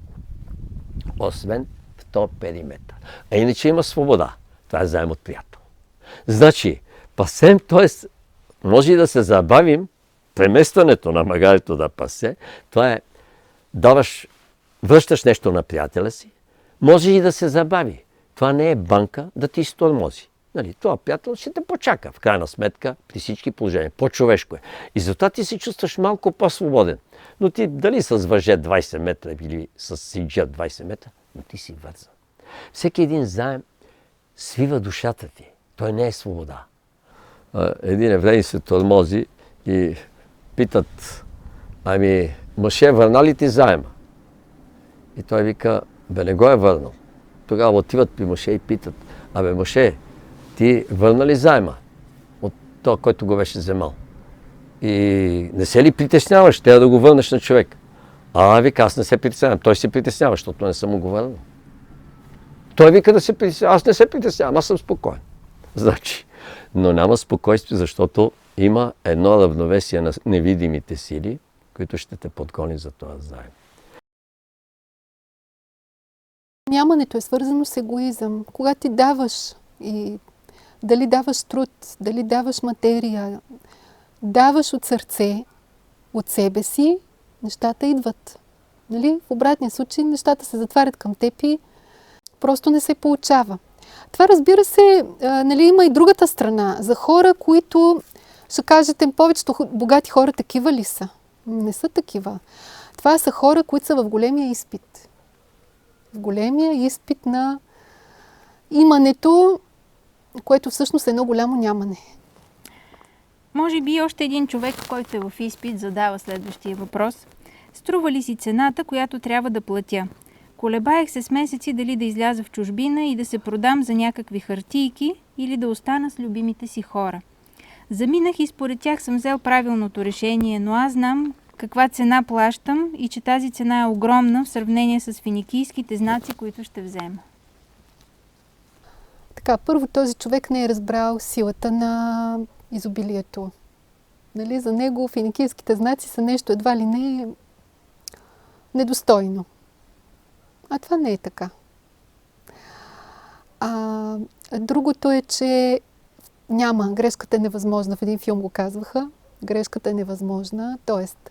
освен в този периметър. А иначе има свобода. Това е заем от приятел. Значи, пасем, т.е. може и да се забавим, преместването на магарето да пасе, това е връщаш нещо на приятеля си, може и да се забави. Това не е банка да ти стормози. Нали, това приятел ще те почака, в крайна сметка, при всички положения. По-човешко е. И затова ти се чувстваш малко по-свободен. Но ти дали с въже 20 метра или с синджир 20 метра, но ти си вързан. Всеки един заем свива душата ти. Той не е свобода. Един еврей се тормози и питат, Моше, върна ли ти заема? И той вика, не го е върнал. Тогава отиват при Моше и питат, Моше, ти върна ли заема от това, който го беше вземал? И не се ли притесняваш, трябва да го върнеш на човек? Вика, аз не се притеснявам. Той се притеснява, защото не съм го върнал. Той вика да се притеснява. Аз не се притеснявам, аз съм спокоен. Значи, но няма спокойствие, защото има едно равновесие на невидимите сили, които ще те подгони за това заем. Нямането е свързано с егоизъм. Когато ти даваш и дали даваш труд, дали даваш материя, даваш от сърце, от себе си, нещата идват. Нали? В обратния случай нещата се затварят към теб и просто не се получава. Това, разбира се, има и другата страна. За хора, които ще кажете, повечето богати хора такива ли са? Не са такива. Това са хора, които са в големия изпит. В големия изпит на имането, което всъщност е едно голямо нямане. Може би още един човек, който е в изпит, задава следващия въпрос. Струва ли си цената, която трябва да платя? Колебаех се с месеци дали да изляза в чужбина и да се продам за някакви хартийки или да остана с любимите си хора. Заминах и според тях съм взел правилното решение, но аз знам каква цена плащам и че тази цена е огромна в сравнение с финикийските знаци, които ще взема. Така, първо този човек не е разбрал силата на изобилието. Нали? За него финикийските знаци са нещо едва ли не недостойно. А това не е така. Другото е, че грешката е невъзможна. В един филм го казваха. Грешката е невъзможна. Тоест,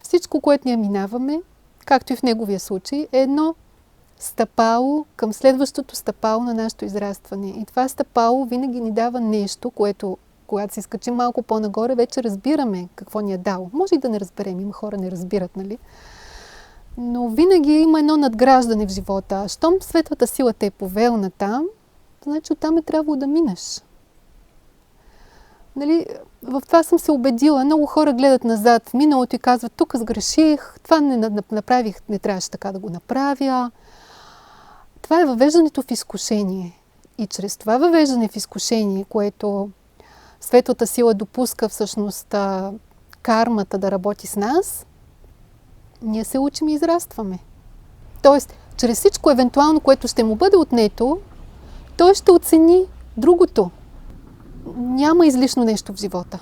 всичко, което ние минаваме, както и в неговия случай, е едно стъпало към следващото стъпало на нашето израстване. И това стъпало винаги ни дава нещо, което, когато се изкачим малко по-нагоре, вече разбираме какво ни е дало. Може и да не разберем, има хора не разбират, нали? Но винаги има едно надграждане в живота. Щом светлата сила те е повела на там, значи оттам е трябвало да минеш. Нали, в това съм се убедила. Много хора гледат назад в миналото и казват, тук сгреших, това не направих, не трябваше така да го направя. Това е въвеждането в изкушение. И чрез това въвеждане в изкушение, което светлата сила допуска всъщност кармата да работи с нас, ние се учим и израстваме. Тоест, чрез всичко евентуално, което ще му бъде отнето, той ще оцени другото. Няма излишно нещо в живота.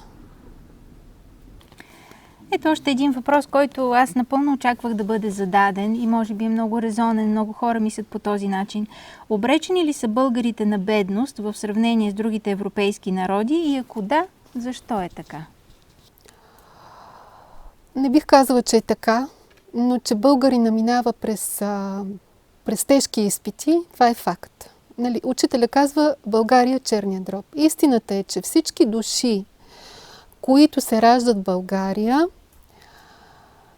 Ето още един въпрос, който аз напълно очаквах да бъде зададен и може би е много резонен. Много хора мислят по този начин. Обречени ли са българите на бедност в сравнение с другите европейски народи и ако да, защо е така? Не бих казала, че е така, но че българина минава през тежки изпити, това е факт. Нали, учителя казва, България е черния дроб. Истината е, че всички души, които се раждат в България,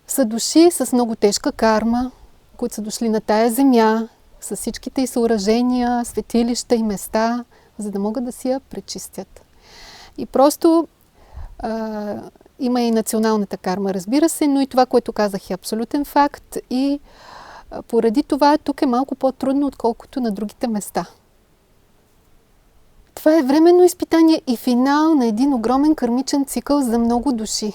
са души с много тежка карма, които са дошли на тая земя, с всичките й съоръжения, светилища и места, за да могат да си я пречистят. И просто има и националната карма, разбира се, но и това, което казах, е абсолютен факт и поради това тук е малко по-трудно, отколкото на другите места. Това е временно изпитание и финал на един огромен кармичен цикъл за много души,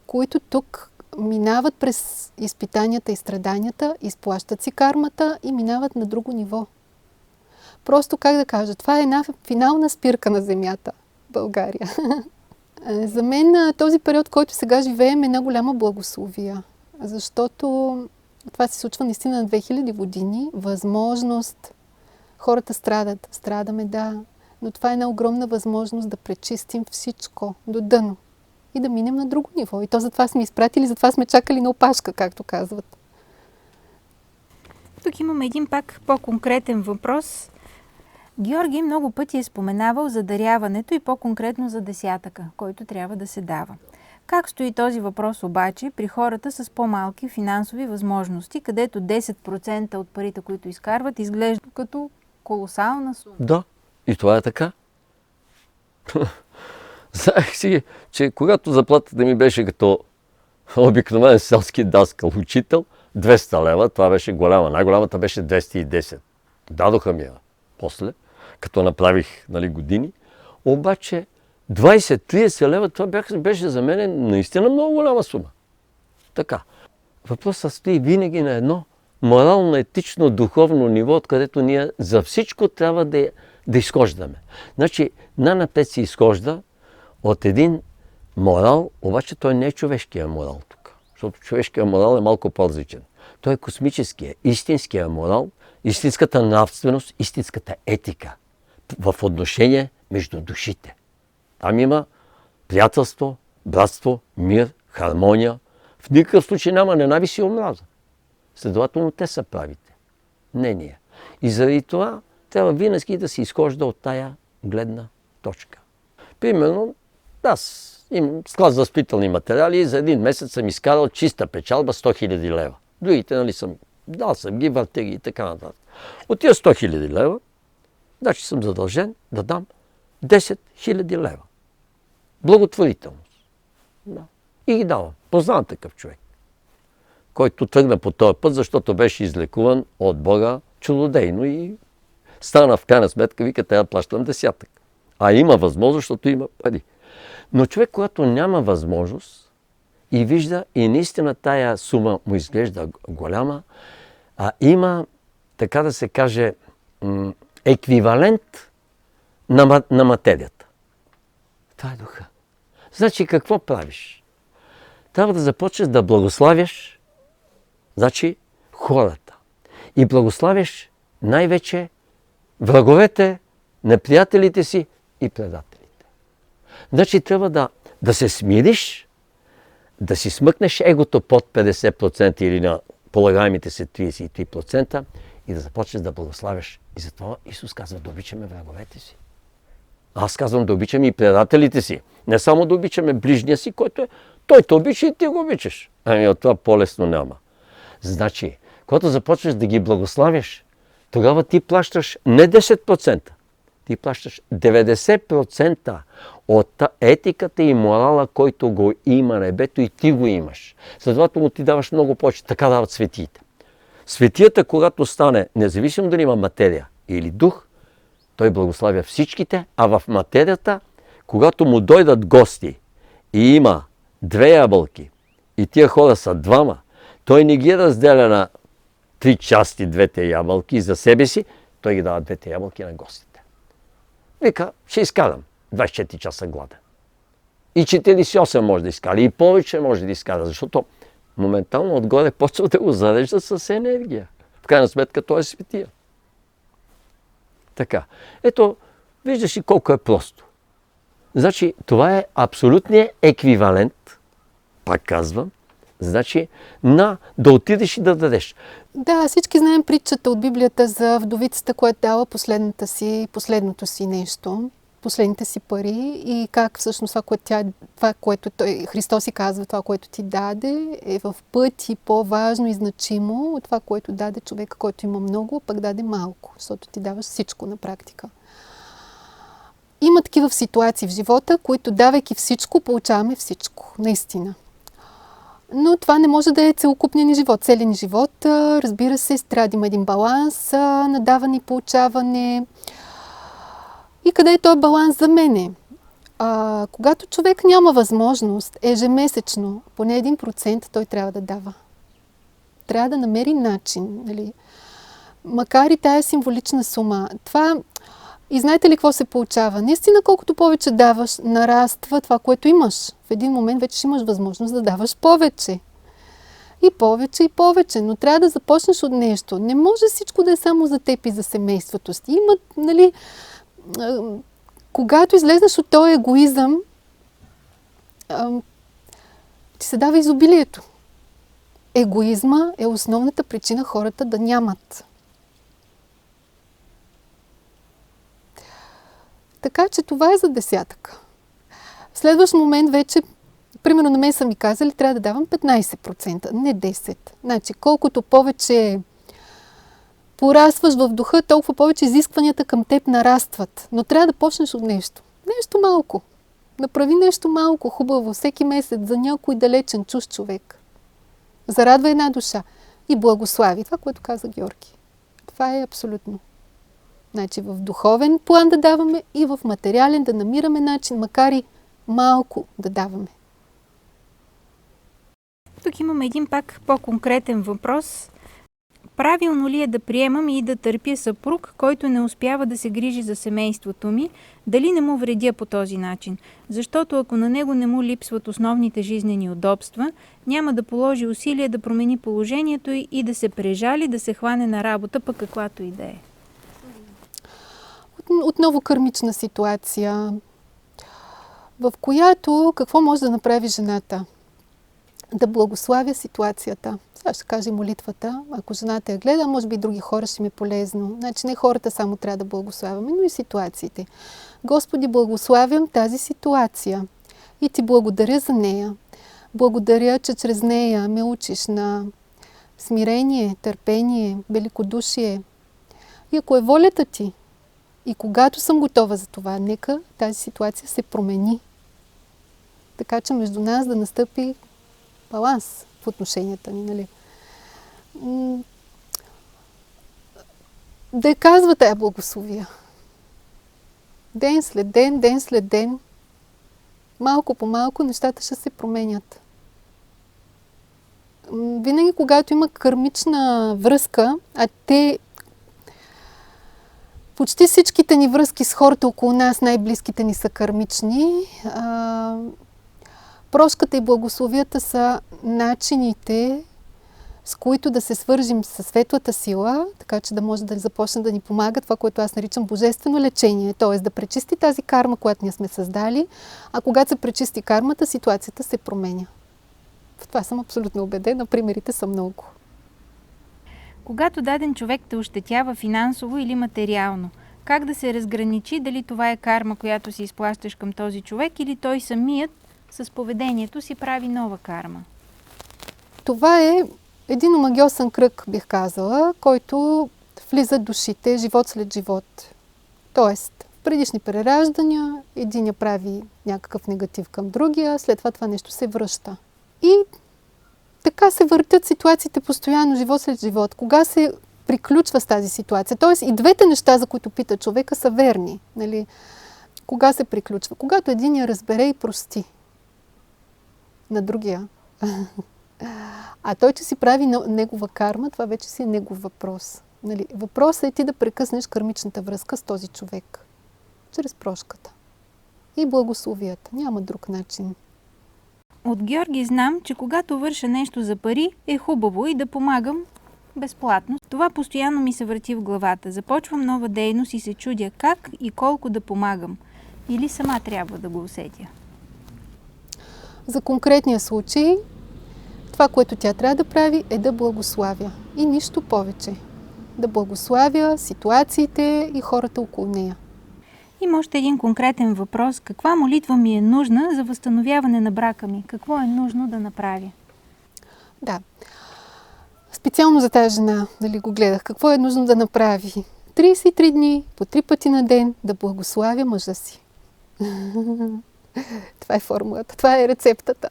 които тук минават през изпитанията и страданията, изплащат си кармата и минават на друго ниво. Просто, как да кажа, това е една финална спирка на земята, България. За мен този период, който сега живеем, е една голяма благословия, защото това се случва наистина на 2000 години, възможност. Хората страдат, страдаме, да, но това е една огромна възможност да пречистим всичко до дъно и да минем на друго ниво. И то затова сме изпратили, затова сме чакали на опашка, както казват. Тук имаме един пак по-конкретен въпрос. Георги много пъти е споменавал за даряването и по-конкретно за десятъка, който трябва да се дава. Как стои този въпрос обаче при хората с по-малки финансови възможности, където 10% от парите, които изкарват, изглежда като колосална сума? Да, и това е така. Знаех си, че когато заплатата ми беше като обикновен селски даскал учител, 200 лева, това беше голяма. Най-голямата беше 210. Дадоха ми я после, като направих години. Обаче 20-30 лева, това беше за мен наистина много голяма сума. Така. Въпросът стои винаги на едно морално, етично, духовно ниво, откъдето ние за всичко трябва да изхождаме. Значи, най-напред се изхожда от един морал, обаче той не е човешкия морал тук. Защото човешкия морал е малко по-различен. Той е космическия, истинския морал, истинската нравственост, истинската етика в отношение между душите. Там има приятелство, братство, мир, хармония. В никакъв случай няма ненавист и омраза. Следователно те са правите, не ние. И заради това трябва винаги да се изхожда от тая гледна точка. Примерно, аз имам склад за строителни материали и за един месец съм изкарал чиста печалба 100 000 лева. Другите, дал съм ги, въртеги и така нататък. От тия 100 000 лева, значи съм задължен да дам 10 000 лева. Благотворителност. Да. И ги давам. Познавам такъв човек, който тръгна по този път, защото беше излекуван от Бога чудодейно и стана в крайна сметка, вика, трябва да плащам десятък. А има възможност, защото има пари. Но човек, когато няма възможност и вижда, и наистина тая сума му изглежда голяма, има, така да се каже, еквивалент на материята. Това е духа. Значи какво правиш? Трябва да започнеш да благославяш, значи хората. И благославяш най-вече враговете, неприятелите си и предателите. Значи трябва да се смириш, да си смъкнеш егото под 50% или на полагаемите се 33% и да започнеш да благославяш. И затова Исус казва да обичаме враговете си. Аз казвам да обичаме и предателите си. Не само да обичаме ближния си, който той те обича и ти го обичаш. Ами от това по-лесно няма. Значи, когато започваш да ги благославяш, тогава ти плащаш не 10%, ти плащаш 90% от етиката и морала, който го има небето и ти го имаш. Следователно ти даваш много повече. Така дават светиите. Светията, когато стане, независимо дали има материя или дух, той благославя всичките, а в материята, когато му дойдат гости и има 2 ябълки и тия хора са 2, той не ги разделя на 3 части 2 ябълки за себе си, той ги дава 2 ябълки на гостите. Вика, ще изкарам 24 часа гладен. И 48 може да изкара, и повече може да изкара, защото моментално отгоре почва да го зарежда с енергия. В крайна сметка той е светия. Така. Ето, виждаш ли колко е просто. Значи, това е абсолютният еквивалент, пак казвам, значи, да отидеш и да дадеш. Да, всички знаем притчата от Библията за вдовицата, която дала последното си нещо, последните си пари и как всъщност това, което Христос си казва, това, което ти даде, е в пъти по-важно и значимо от това, което даде човека, който има много, пък даде малко, защото ти даваш всичко на практика. Има такива ситуации в живота, които давайки всичко, получаваме всичко, наистина. Но това не може да е целокупния ни живот, целия ни живот. Разбира се, трябва да има един баланс на даване и получаване. И къде е този баланс за мене? Когато човек няма възможност ежемесечно, поне 1% той трябва да дава. Трябва да намери начин. Нали? Макар и тая символична сума. И знаете ли какво се получава? Наистина, колкото повече даваш, нараства това, което имаш. В един момент вече ще имаш възможност да даваш повече. И повече, и повече. Но трябва да започнеш от нещо. Не може всичко да е само за теб и за семейството си. Има, нали, когато излезнеш от този егоизъм, ти се дава изобилието. Егоизма е основната причина хората да нямат. Така че това е за десятък. В следващ момент вече, примерно на мен са ми казали, трябва да давам 15%, не 10%. Значи, колкото повече порастваш в духа, толкова повече изискванията към теб нарастват. Но трябва да почнеш от нещо. Нещо малко. Направи нещо малко, хубаво, всеки месец за някой далечен, чужд човек. Зарадва една душа и благослави. Това, което каза Георги. Това е абсолютно. Значи в духовен план да даваме и в материален да намираме начин, макар и малко да даваме. Тук имаме един пак по-конкретен въпрос. Правилно ли е да приемам и да търпя съпруг, който не успява да се грижи за семейството ми? Дали не му вредя по този начин? Защото ако на него не му липсват основните жизнени удобства, няма да положи усилия да промени положението и да се прежали, да се хване на работа, пък каквато и да е. Отново кърмична ситуация, в която какво може да направи жената? Да благославя ситуацията. Сега ще кажа молитвата. Ако жената я гледа, може би и други хора ще ми е полезно. Значи не хората само трябва да благославяме, но и ситуациите. Господи, благославям тази ситуация и ти благодаря за нея. Благодаря, че чрез нея ме учиш на смирение, търпение, великодушие. И ако е волята ти, и когато съм готова за това, нека тази ситуация се промени. Така че между нас да настъпи баланс в отношенията ни. Нали? Да я казва тая благословия. Ден след ден, ден след ден, малко по малко нещата ще се променят. Винаги, когато има кърмична връзка, а почти всичките ни връзки с хората около нас, най-близките ни са кърмични. Прошката и благословията са начините, с които да се свържим със светлата сила, така че да може да започне да ни помага това, което аз наричам божествено лечение. Т.е. да пречисти тази карма, която ние сме създали, а когато се пречисти кармата, ситуацията се променя. В това съм абсолютно убедена. Примерите са много. Когато даден човек те ощетява финансово или материално, как да се разграничи дали това е карма, която си изплащаш към този човек, или той самият с поведението си прави нова карма? Това е един омагьосан кръг, бих казала, който влизат душите живот след живот. Тоест, в предишни прераждания единия прави някакъв негатив към другия, след това нещо се връща. И така се въртят ситуациите постоянно, живот след живот. Кога се приключва с тази ситуация? Тоест и двете неща, за които пита човека, са верни. Нали? Кога се приключва? Когато единия разбере и прости на другия. А той, че си прави негова карма, това вече си е негов въпрос. Нали? Въпросът е ти да прекъснеш кармичната връзка с този човек. Чрез прошката. И благословията. Няма друг начин. От Георги знам, че когато върша нещо за пари, е хубаво и да помагам безплатно. Това постоянно ми се върти в главата. Започвам нова дейност и се чудя как и колко да помагам. Или сама трябва да го усетя. За конкретния случай, това, което тя трябва да прави, е да благославя. И нищо повече. Да благославя ситуациите и хората около нея. Има още един конкретен въпрос. Каква молитва ми е нужна за възстановяване на брака ми? Какво е нужно да направя? Да. Специално за тази жена, нали го гледах. Какво е нужно да направи? 33 дни, по 3 пъти на ден, да благославя мъжа си. Това е формулата, това е рецептата.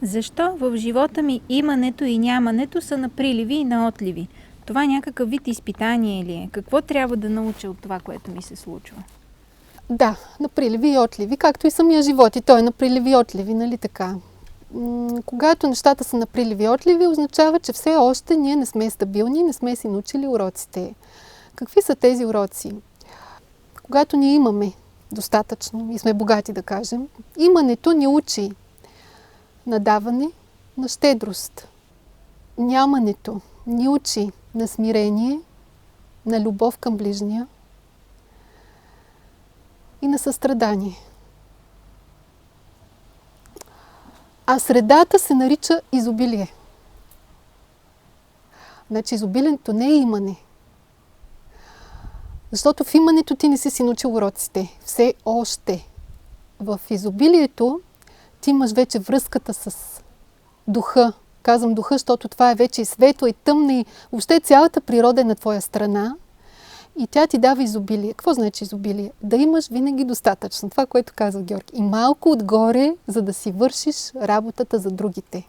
Защо в живота ми имането и нямането са на приливи и на отливи? Това някакъв вид изпитание ли е? Какво трябва да науча от това, което ми се случва? Да, на приливи и отливи, както и самия живот. И той е на приливи и отливи, нали така? Когато нещата са на приливи и отливи, означава, че все още ние не сме стабилни, не сме си научили уроците. Какви са тези уроци? Когато ние имаме достатъчно и сме богати, да кажем, имането ни учи на даване, на щедрост. Нямането ни учи на смирение, на любов към ближния и на състрадание. А средата се нарича изобилие. Значи изобилието не е имане. Защото в имането ти не си научил уроците. Все още. В изобилието ти имаш вече връзката с духа. Казвам духа, защото това е вече и светло, и тъмно, и въобще цялата природа е на твоя страна. И тя ти дава изобилие. Какво значи изобилие? Да имаш винаги достатъчно. Това, което казва Георги. И малко отгоре, за да си вършиш работата за другите.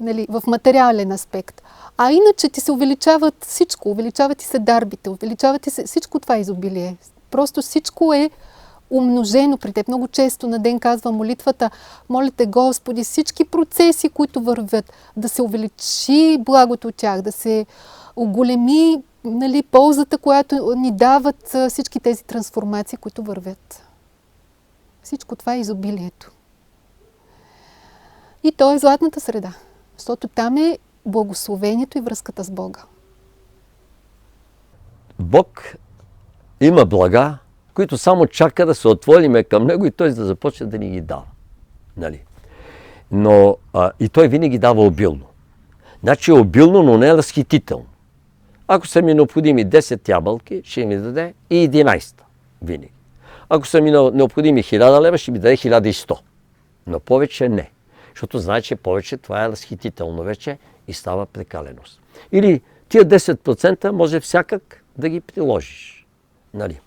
Нали, в материален аспект. А иначе ти се увеличават всичко. Увеличават ти се дарбите, увеличават ти се всичко това изобилие. Просто всичко е умножено при теб. Много често на ден казва молитвата: молите Господи, всички процеси, които вървят, да се увеличи благото от тях, да се оголеми, нали, ползата, която ни дават всички тези трансформации, които вървят. Всичко това е изобилието. И то е златната среда, защото там е благословението и връзката с Бога. Бог има блага, които само чака да се отвориме към Него и Той да започне да ни ги дава. Нали? Но и Той винаги дава обилно. Значи обилно, но не разхитително. Ако са ми необходими 10 ябълки, ще ми даде и 11 винаги. Ако са ми необходими 1000 лева, ще ми даде 1100. Но повече не. Защото знае, че повече това е разхитително вече и става прекаленост. Или тия 10% може всякак да ги приложиш. Нали?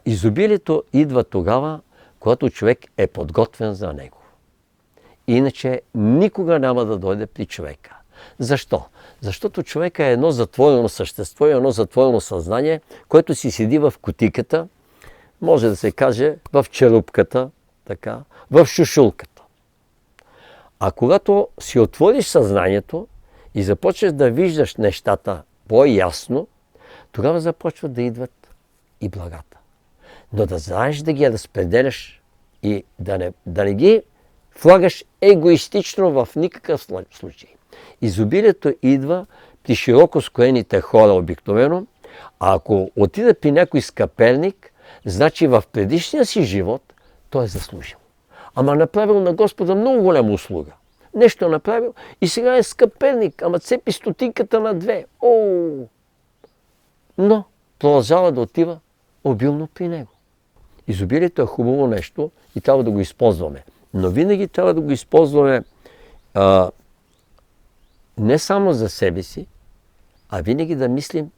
Изобилието идва тогава, когато човек е подготвен за него. Иначе никога няма да дойде при човека. Защо? Защото човека е едно затворено същество и едно затворено съзнание, което си седи в кутиката, може да се каже в черупката, така, в шушулката. А когато си отвориш съзнанието и започнеш да виждаш нещата по-ясно, тогава започват да идват и благата. Но да знаеш да ги разпределяш и да не ги влагаш егоистично в никакъв случай. Изобилието идва при широко скроените хора обикновено, а ако отида при някой скъперник, значи в предишния си живот той е заслужил. Ама направил на Господа много голяма услуга. Нещо направил и сега е скъперник, ама цепи стотинката на 2. Но продължава да отива обилно при него. Изобилието е хубаво нещо и трябва да го използваме. Но винаги трябва да го използваме не само за себе си, а винаги да мислим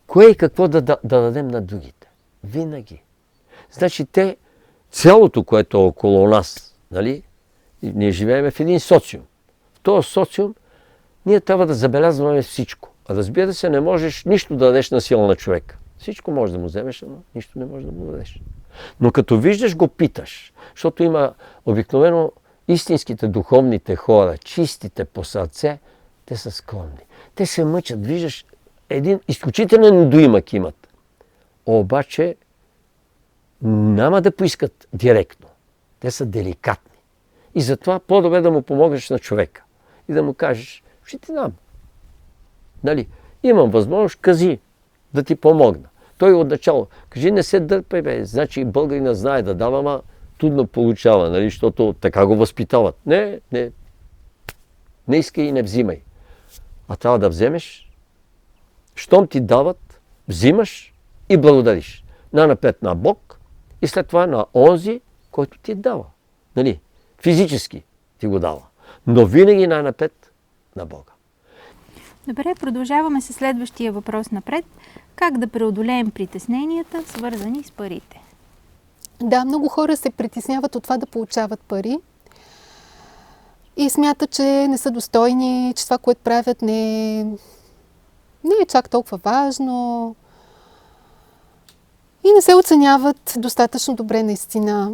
кое и какво да дадем на другите. Винаги. Значи цялото, което е около нас, нали, ние живеем в един социум. В този социум ние трябва да забелязваме всичко. Разбира се, не можеш нищо да дадеш на сила на човека. Всичко можеш да му вземеш, но нищо не можеш да му дадеш. Но като виждаш, го питаш. Защото има обикновено истинските духовните хора, чистите по сърце, те са скромни. Те се мъчат. Виждаш, един изключителен недоимък имат. Обаче няма да поискат директно. Те са деликатни. И затова по-добре да му помогнеш на човека. И да му кажеш, ще ти дам. Нали? Имам възможност, кажи, да ти помогна. Той отначало, кажи, не се дърпай, бе. Значи българина знае да дава, ама трудно получава, нали? Защото така го възпитават. Не искай и не взимай. А трябва да вземеш, щом ти дават, взимаш и благодариш. Най-напред на Бог и след това на онзи, който ти дава. Нали? Физически ти го дава. Но винаги най-напред на Бога. Добре, продължаваме с следващия въпрос напред. Как да преодолеем притесненията, свързани с парите? Да, много хора се притесняват от това да получават пари и смятат, че не са достойни, че това, което правят, не е чак толкова важно и не се оценяват достатъчно добре наистина.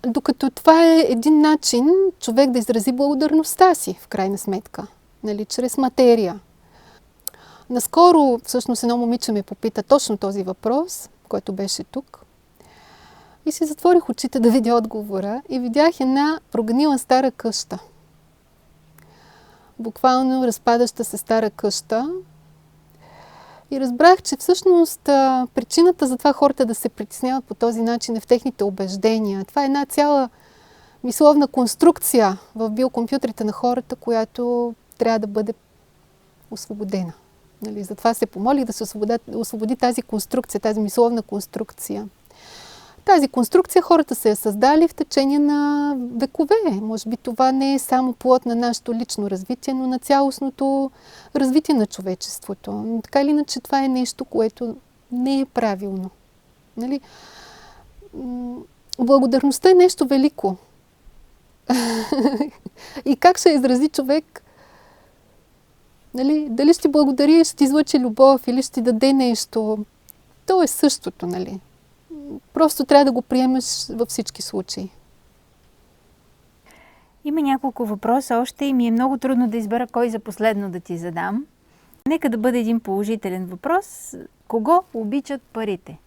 Докато това е един начин човек да изрази благодарността си, в крайна сметка, нали, чрез материя. Наскоро, всъщност, едно момиче ме попита точно този въпрос, който беше тук. И си затворих очите да видя отговора и видях една прогнила стара къща. Буквално разпадаща се стара къща. И разбрах, че всъщност причината за това хората да се притесняват по този начин е в техните убеждения. Това е една цяла мисловна конструкция в биокомпютрите на хората, която трябва да бъде освободена. Нали? Затова се помолих да се освободи тази конструкция, тази мисловна конструкция. Тази конструкция хората се е създали в течение на векове. Може би това не е само плод на нашето лично развитие, но на цялостното развитие на човечеството. Но така или иначе това е нещо, което не е правилно. Нали? Благодарността е нещо велико. И как ще изрази човек? Нали? Дали ще ти благодари, ще ти излъчи любов или ще ти даде нещо? То е същото, нали? Просто трябва да го приемеш във всички случаи. Има няколко въпроса още и ми е много трудно да избера кой за последно да ти задам. Нека да бъде един положителен въпрос. Кого обичат парите?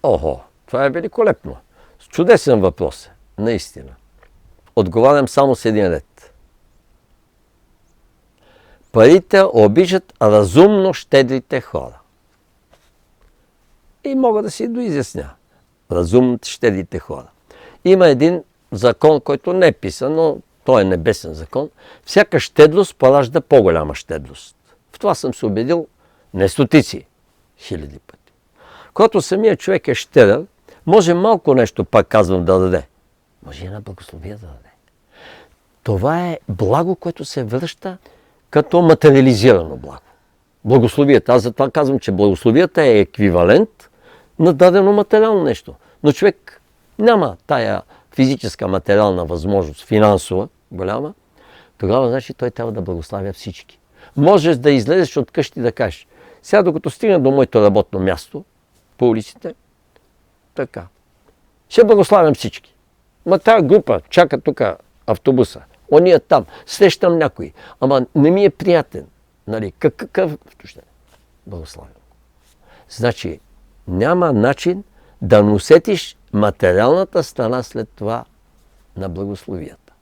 Охо, това е великолепно. Чудесен въпрос, наистина. Отговарям само с един ред. Парите обичат разумно щедрите хора. И мога да си доизясня. Разумно щедрите хора. Има един закон, който не е писан, но той е небесен закон. Всяка щедрост поражда по-голяма щедрост. В това съм се убедил не стотици, хиляди пъти. Когато самият човек е щедър, може малко нещо, пак казвам, да даде. Може и на благословие да даде. Това е благо, което се връща като материализирано благо. Благословията. Аз затова казвам, че благословията е еквивалент на дадено материално нещо. Но човек няма тая физическа материална възможност, финансова, голяма, тогава значи той трябва да благославя всички. Можеш да излезеш от къщи и да кажеш, сега докато стигна до моето работно място, по улиците, така, ще благославям всички. Ма тази група чака тук автобуса, ония там, срещам някой, ама не ми е приятен. Нали, какъв ще благославям. Значи, няма начин да усетиш материалната страна след това на благословията.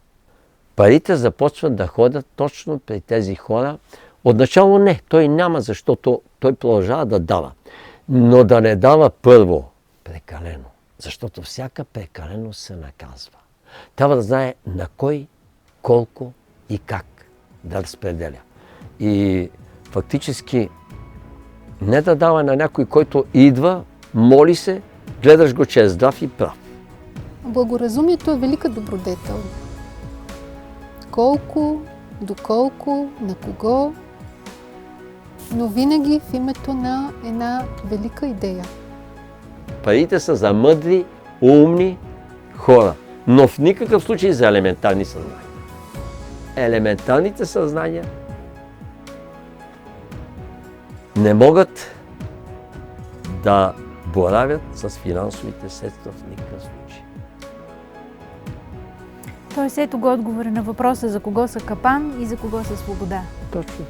Парите започват да ходят точно при тези хора. Отначало не, той няма, защото той продължава да дава. Но да не дава първо прекалено, защото всяка прекалено се наказва. Трябва да знае на кой, колко и как да разпределя. И фактически не да дава на някой, който идва, моли се, гледаш го, че е здрав и прав. Благоразумието е велика добродетел. колко, доколко, на кого, но винаги в името на една велика идея. Парите са за мъдри, умни хора, но в никакъв случай за елементарни съзнания. Елементарните съзнания не могат да боравят с финансовите средства в никакъв случай. Тоест ето го отговора на въпроса за кого са капан и за кого са свобода. Точно.